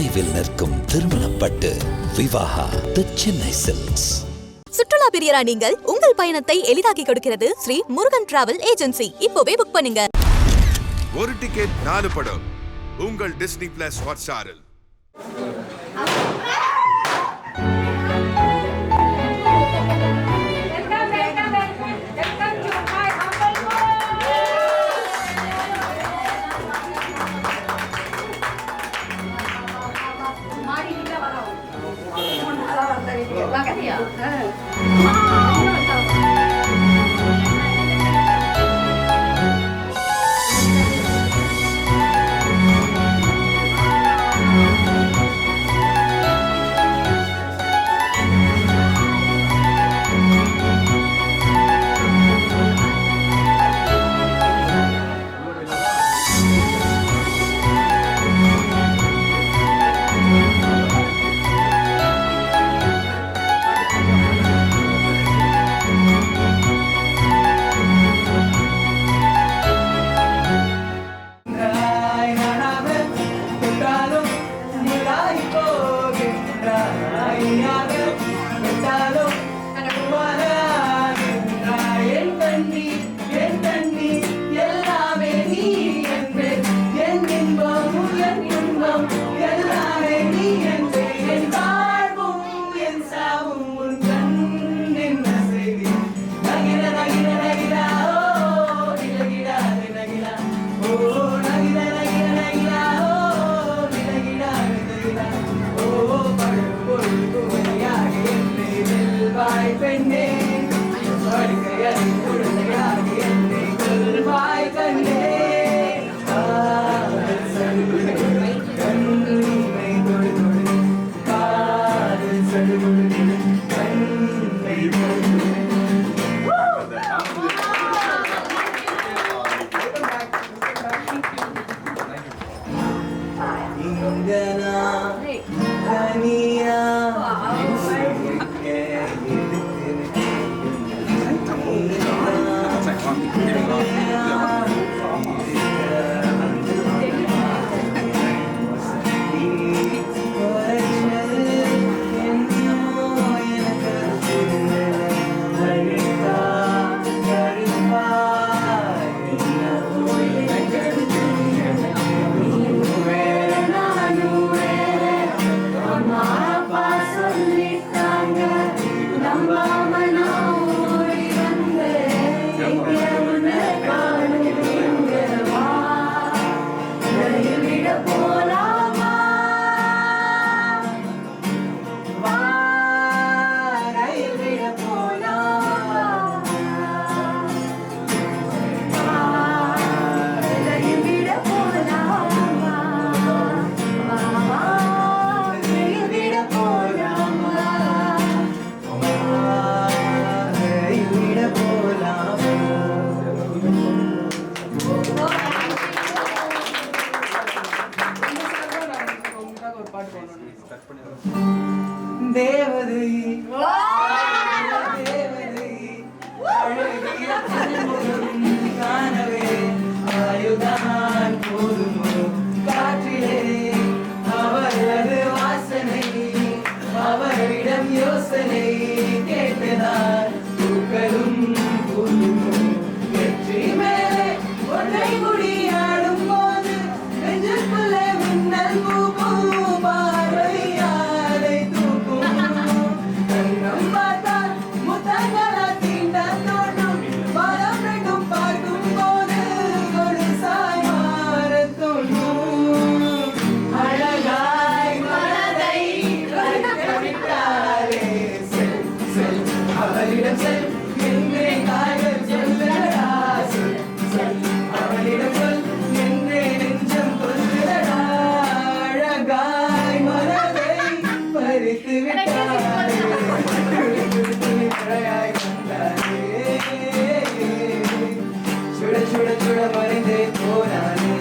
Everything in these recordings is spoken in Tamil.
தொலைவில் நிற்கும் திருமணப்பட்டு விவாகா தி சென்னை சில்க்ஸ். சுற்றுலா பிரியரா நீங்கள் உங்கள் பயணத்தை எளிதாக்கி கொடுக்கிறது ஸ்ரீ முருகன் டிராவல் ஏஜென்சி. இப்போவே புக் பண்ணுங்க. ஒரு டிக்கெட் 4 படம் உங்கள் டிஸ்னி பிளஸ் ஹாட்ஸ்டாரில். தேவதை காணவே ஆயுதான் போதுமோ காற்றிலே அவரது வாசனை அவரிடம் யோசனை கேட்டதால் பூக்களும் பூந்துமோ வெற்றி மேலே ஒன்றை முடியாடும் போது நெஞ்சுக்குள்ளே மின்னல் பூக்கும் பார்வையாரை தூக்கும் கண்ணம் பார்த்தால் முத்தங்களா தீண்ட தோணும் மனம் ரெண்டும் பார்க்கும் போது ஒரு சாய் மாற தோணும் அழகாய் மனதை விட்டாரே செல் செல் அவளிடம் செல் என்றே காதல் சொல்லடா சொல் சொல் அவளிடம் சொல் என்றே நெஞ்சம் கொல்லுடா அழகாய் மனதை பறித்து விட்டாரே மழையாய் வந்தாரே சுட சுட சுட மறைந்தே போனாரே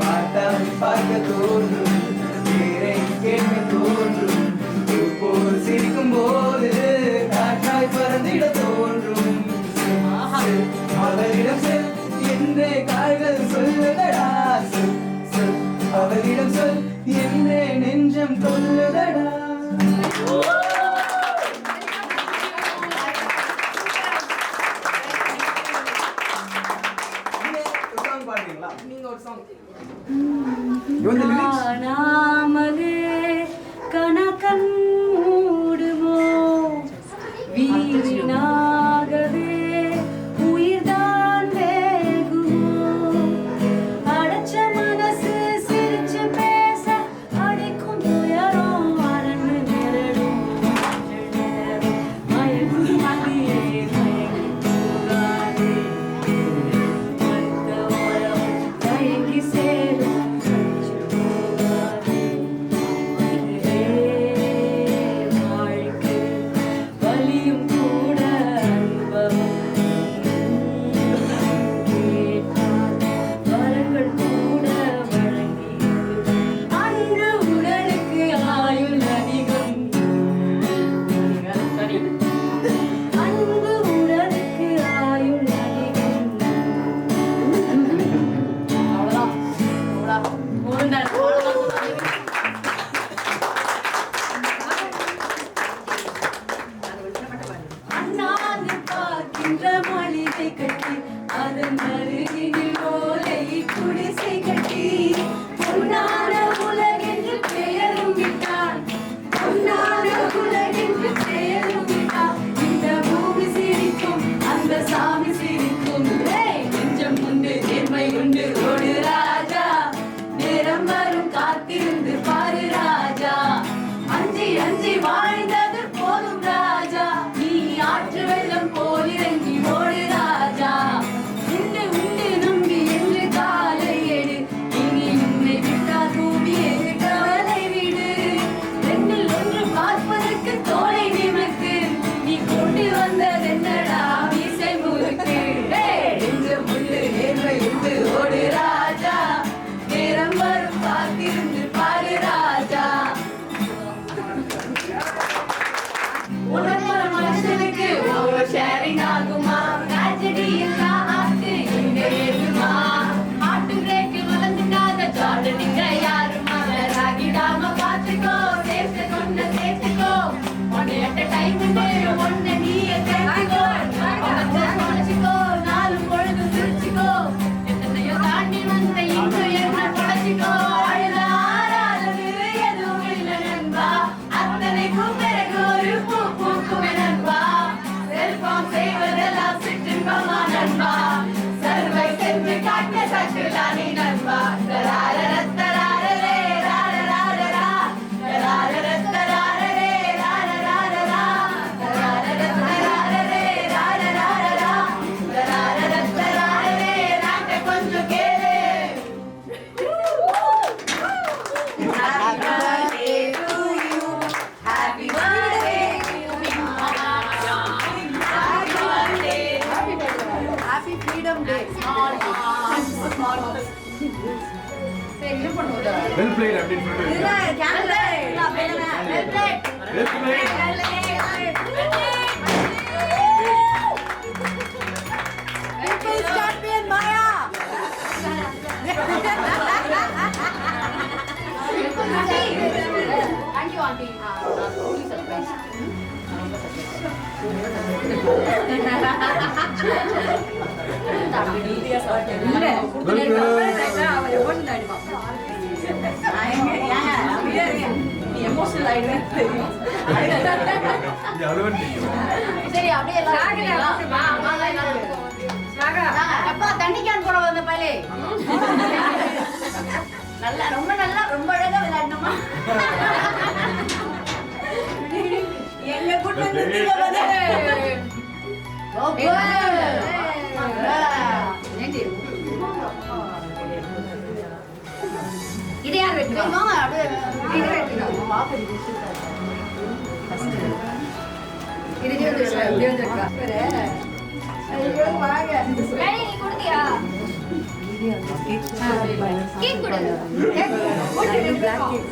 பார்த்தால் பார்க்க தோன்றும் பேரை கேட்க தோன்றும் போல் சிரிக்கும் போது காற்றாய் பறந்திட தோன்றும் அவரிடம் செல் என்றே கால்கள் சொல்லுதடா சொல் சொல் அவரிடம் சொல் நெஞ்சம் கொல்லுதடா. நாமலே கணக்கன் மூடுமோ வீணாகவே உயிர்தான் வேகுமோ அடைச்ச மனசு சிரிச்சு பேச அடைக்கும் துயரம் அரண்டு நிரடும் மயங்கும் மதியே மயங்கி போகாதே மறுத்த உறவு தயங்கி சேரும் வலியும் கூட வரங்கள் கூட வழங்கி அன்று உடலுக்கு ஆயுள் அதிகம் அன்பு உடலுக்கு ஆயுள் அதிகம் அவ்வளோதான் அண்ணாந்து பார்க்கின்ற மளிகை கட்டி அதன் அருகினில் ஓலை குடிசை கட்டி பொன்னான உலகென்று பெயரும் விட்டான் பொன்னான உலகென்று பெயரும் விட்டான் இந்த பூமி சிரிக்கும் அந்த சாமி சிரிக்கும் நெஞ்சம் உண்டு நேர்மை உண்டு ஓடு ராஜா நேரம் வரும் காத்திருந்து பாரு ராஜா அஞ்சி அஞ்சி வாழ்ந்தது போதும் ராஜா நீ ஆற்று வெள்ளம் போல் இறங்கி ஓடு ராஜா உண்டு உண்டு நம்பி என்று காலை எடு இனி உன்னை விட்டா பூமி என்று கவலை விடு ரெண்டில் ஒன்று பார்ப்பதற்கு தோலை நிமிர்த்து நீ கொண்டு வந்ததென்னடா மீசை முறுக்கு என்று முள்ளு நேர்மை உண்டு ஓடு ராஜா நேரம் வரும் காத்திருந்து பாரு ராஜா உணர்ந்த மனுஷனுக்கு ஓவர் ஷேரிங் ஆகுமா ட்ராஜடி எல்லாம் ஆட்டு இங்க ஏறுமா ஆட்டு பிரேக்கு வளர்ந்துட்டாத ஜார்டனிங்க யாருமா ராகிடாம பாத்துக்கோ சேர்த்து கொண்ட சேர்த்துக்கோ உன்னையட்ட டைம் ஒன்ன நீயே கேட்டுக்கோ பழச்சிக்கோ நாலு பொழுது சிரிச்சுக்கோ எத்தனையோ தாண்டி வந்த இன்னும் என்ன பழச்சிக்கோ அழுத ஆறாதது எதுவும் இல்லை நண்பா அத்தனைக்கும் பிறகு ஒரு பூ பூக்குமே நண்பா செல்போன் செய்வதெல்லாம் சிற்றின்பமா நண்பா சர்வை சென்று காட்ட சட்டுலானி நண்பா தராரரத்தராரரே ராரராரரா தராரரத்தராரரே ராரராரரா தராரரத்தராரரே ராரராரரா தராரரத்தராரரே நாட்ட கொஞ்சம் கேளு Happy birthday to you. Happy birthday. Happy birthday. Happy Freedom Day. Small. சரி இது பண்ணுவோம். வெல் பிளேட் அப்படின்னு சொல்லிட்டு இல்ல camera well plate. Well plate People start being Maya. Thank you, auntie. Fully surprised. Emotional ஆயிடுவேன் சரி அப்படியே எப்பா தண்ணி கேன் போட வந்த பையலே நல்லா ரொம்ப நல்லா ரொம்ப அழகா விளையாடணுமா எங்க கூட்டு வந்து இது யார் வெட்டுவாங்க இது வெட்டுவாங்க இது வந்து ஐயோ வாங்க வேலை நீ கொடுத்தியா கேக் கொடு கேக் போடு பிளாக் கேக்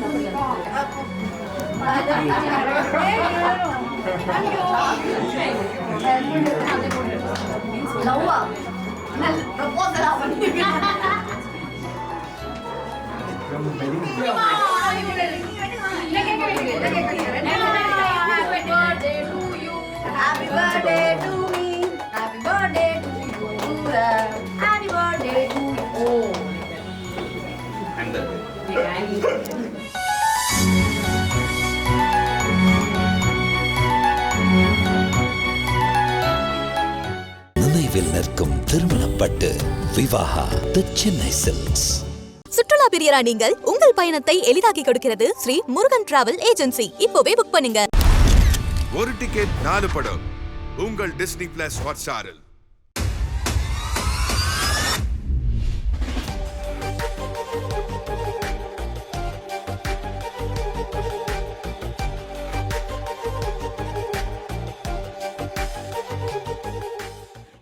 லவ்வா ப்ரொபோசல் பண்ணிருக்கேன் என்ன கேக்குறீங்க? Happy birthday to you. Happy birthday to me. Happy birthday to you. Happy birthday to you. Oh. நினைவில் நிற்கும் திருமணப்பட்டு விவாகா தி சென்னை சில்க்ஸ். சுற்றுலா பிரியரா நீங்கள் உங்கள் பயணத்தை எளிதாக்கி கொடுக்கிறது ஸ்ரீ முருகன் டிராவல் ஏஜென்சி. இப்போவே புக் பண்ணுங்க. ஒரு டிக்கெட் 4 படம் உங்கள் டிஸ்னி பிளஸ் ஹாட்ஸ்டாரில்.